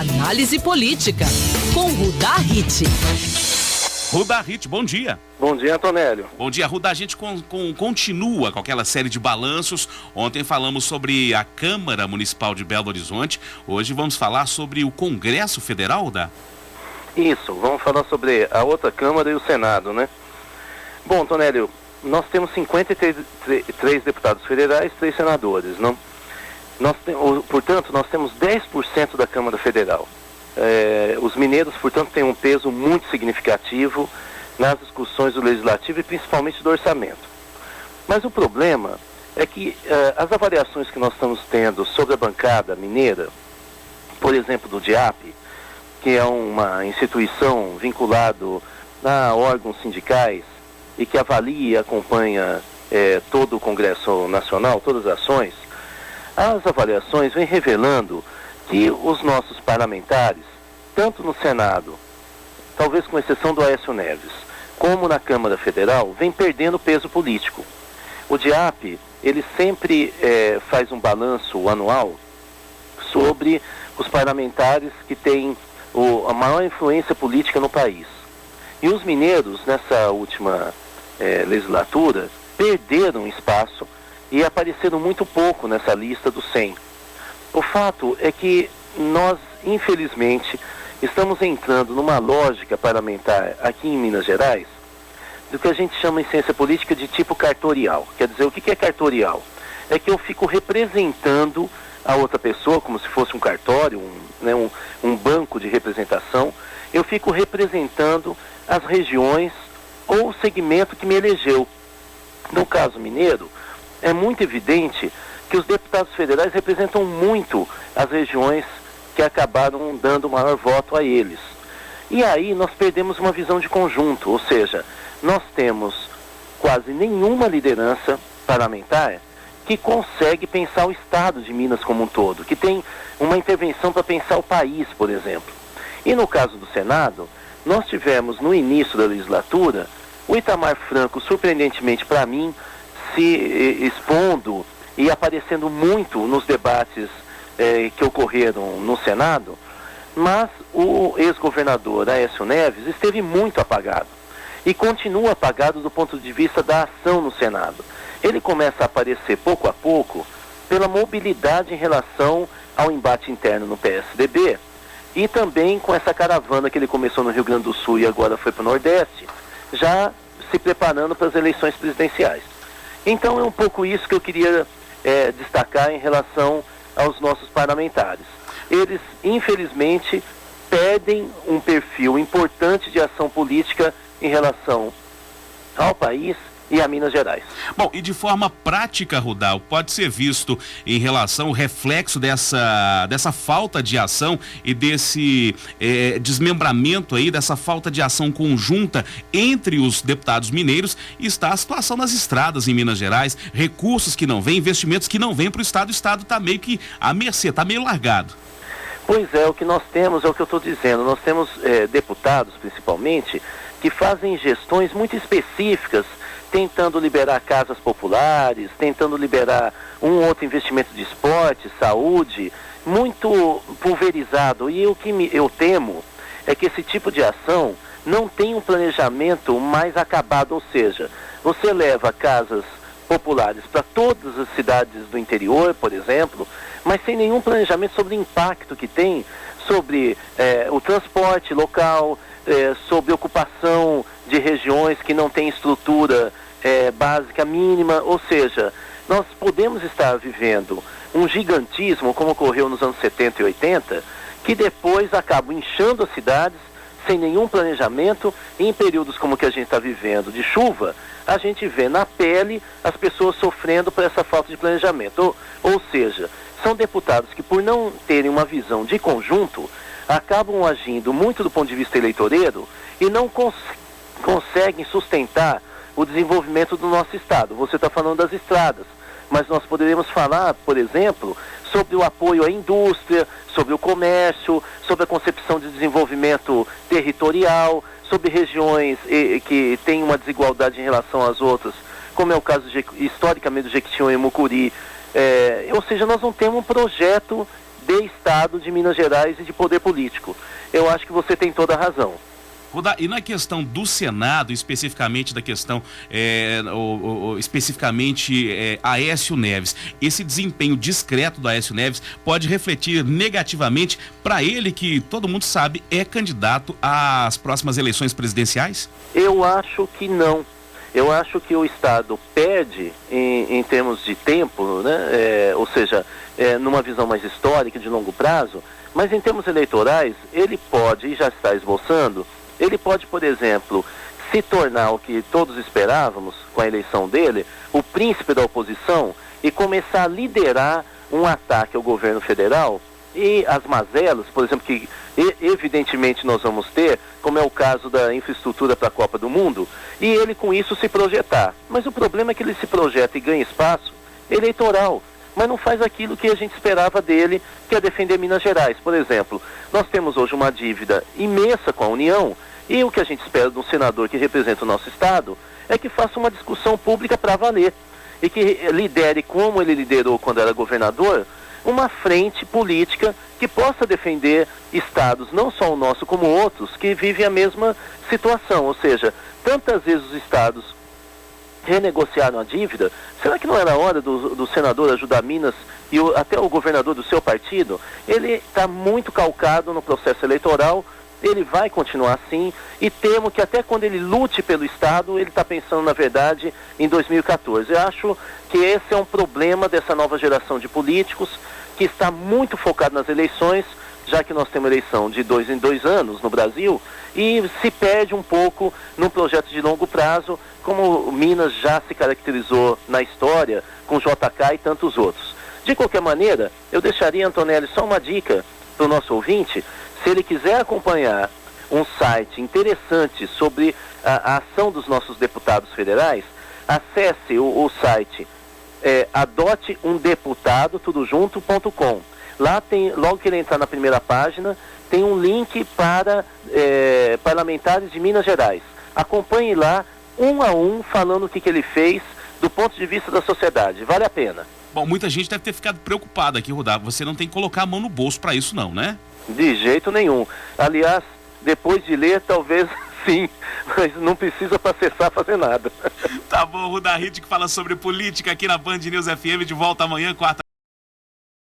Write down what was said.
Análise política, com Rudá Hit. Rudá Hit, bom dia. Bom dia, Antonélio. Bom dia, Rudá. A gente continua com aquela série de balanços. Ontem falamos sobre a Câmara Municipal de Belo Horizonte. Hoje vamos falar sobre o Congresso Federal, Rudá? Isso, vamos falar sobre a outra Câmara e o Senado, né? Bom, Antonélio, nós temos 53 deputados federais, 3 senadores, não? Portanto, nós temos 10% da Câmara Federal. Os mineiros, portanto, têm um peso muito significativo nas discussões do Legislativo e principalmente do orçamento. Mas o problema é que as avaliações que nós estamos tendo sobre a bancada mineira, por exemplo, do DIAP, que é uma instituição vinculada a órgãos sindicais e que avalia e acompanha todo o Congresso Nacional, todas as ações, as avaliações vêm revelando que os nossos parlamentares, tanto no Senado, talvez com exceção do Aécio Neves, como na Câmara Federal, vem perdendo peso político. O DIAP, ele sempre faz um balanço anual sobre os parlamentares que têm a maior influência política no país. E os mineiros, nessa última legislatura, perderam espaço e apareceram muito pouco nessa lista dos 100. O fato é que nós, infelizmente, estamos entrando numa lógica parlamentar aqui em Minas Gerais do que a gente chama em ciência política de tipo cartorial. Quer dizer, o que é cartorial? É que eu fico representando a outra pessoa, como se fosse um cartório, um banco de representação. Eu fico representando as regiões ou o segmento que me elegeu. No caso mineiro, é muito evidente que os deputados federais representam muito as regiões que acabaram dando o maior voto a eles. E aí nós perdemos uma visão de conjunto, ou seja, nós temos quase nenhuma liderança parlamentar que consegue pensar o Estado de Minas como um todo, que tem uma intervenção para pensar o país, por exemplo. E no caso do Senado, nós tivemos no início da legislatura o Itamar Franco, surpreendentemente para mim, se expondo e aparecendo muito nos debates que ocorreram no Senado, mas o ex-governador Aécio Neves esteve muito apagado e continua apagado do ponto de vista da ação no Senado. Ele começa a aparecer pouco a pouco pela mobilidade em relação ao embate interno no PSDB e também com essa caravana que ele começou no Rio Grande do Sul e agora foi para o Nordeste, já se preparando para as eleições presidenciais. Então é um pouco isso que eu queria destacar em relação aos nossos parlamentares. Eles, infelizmente, perdem um perfil importante de ação política em relação ao país e a Minas Gerais. Bom, e de forma prática, Rudá, pode ser visto em relação ao reflexo dessa falta de ação e desse desmembramento aí, dessa falta de ação conjunta entre os deputados mineiros, está a situação das estradas em Minas Gerais, recursos que não vêm, investimentos que não vêm para o Estado está meio que à mercê, está meio largado. Pois é, o que nós temos é o que eu estou dizendo, nós temos deputados, principalmente, que fazem gestões muito específicas, tentando liberar casas populares, tentando liberar um outro investimento de esporte, saúde, muito pulverizado. E o que eu temo é que esse tipo de ação não tem um planejamento mais acabado, ou seja, você leva casas populares para todas as cidades do interior, por exemplo, mas sem nenhum planejamento sobre o impacto que tem sobre o transporte local, sobre ocupação de regiões que não têm estrutura básica mínima, ou seja, nós podemos estar vivendo um gigantismo como ocorreu nos anos 70 e 80, que depois acaba inchando as cidades sem nenhum planejamento, e em períodos como o que a gente está vivendo de chuva, a gente vê na pele as pessoas sofrendo por essa falta de planejamento. Ou seja, são deputados que, por não terem uma visão de conjunto, acabam agindo muito do ponto de vista eleitoreiro e não conseguem sustentar o desenvolvimento do nosso Estado. Você está falando das estradas, mas nós poderíamos falar, por exemplo, sobre o apoio à indústria, sobre o comércio, sobre a concepção de desenvolvimento territorial, sobre regiões que têm uma desigualdade em relação às outras, como é o caso historicamente do Jequitinhonha e Mucuri. Ou seja, nós não temos um projeto de Estado de Minas Gerais e de poder político. Eu acho que você tem toda a razão. Rudá, e na questão do Senado, especificamente da questão, Aécio Neves, esse desempenho discreto do Aécio Neves pode refletir negativamente para ele, que todo mundo sabe é candidato às próximas eleições presidenciais? Eu acho que não. Eu acho que o Estado perde em termos de tempo, né? Ou seja, numa visão mais histórica, de longo prazo, mas em termos eleitorais, ele pode, e já está esboçando, ele pode, por exemplo, se tornar o que todos esperávamos com a eleição dele, o príncipe da oposição, e começar a liderar um ataque ao governo federal e as mazelas, por exemplo, que evidentemente nós vamos ter, como é o caso da infraestrutura para a Copa do Mundo, e ele com isso se projetar. Mas o problema é que ele se projeta e ganha espaço eleitoral, mas não faz aquilo que a gente esperava dele, que é defender Minas Gerais. Por exemplo, nós temos hoje uma dívida imensa com a União, e o que a gente espera de um senador que representa o nosso Estado é que faça uma discussão pública para valer e que lidere, como ele liderou quando era governador, uma frente política que possa defender estados, não só o nosso como outros, que vivem a mesma situação. Ou seja, tantas vezes os estados renegociaram a dívida, será que não era hora do senador ajudar Minas e até o governador do seu partido? Ele está muito calcado no processo eleitoral, ele vai continuar assim, e temo que até quando ele lute pelo Estado, ele está pensando, na verdade, em 2014. Eu acho que esse é um problema dessa nova geração de políticos, que está muito focado nas eleições, já que nós temos eleição de 2 em 2 anos no Brasil, e se perde um pouco num projeto de longo prazo, como Minas já se caracterizou na história, com JK e tantos outros. De qualquer maneira, eu deixaria, Antonelli, só uma dica para o nosso ouvinte. Se ele quiser acompanhar um site interessante sobre a ação dos nossos deputados federais, acesse o site adoteumdeputado.com. Lá tem, logo que ele entrar na primeira página, tem um link para parlamentares de Minas Gerais. Acompanhe lá, um a um, falando o que ele fez do ponto de vista da sociedade. Vale a pena. Bom, muita gente deve ter ficado preocupada aqui, Rudá. Você não tem que colocar a mão no bolso para isso não, né? De jeito nenhum. Aliás, depois de ler, talvez sim, mas não precisa para acessar fazer nada. Tá bom, Rudá Hit, que fala sobre política aqui na Band News FM, de volta amanhã, quarta.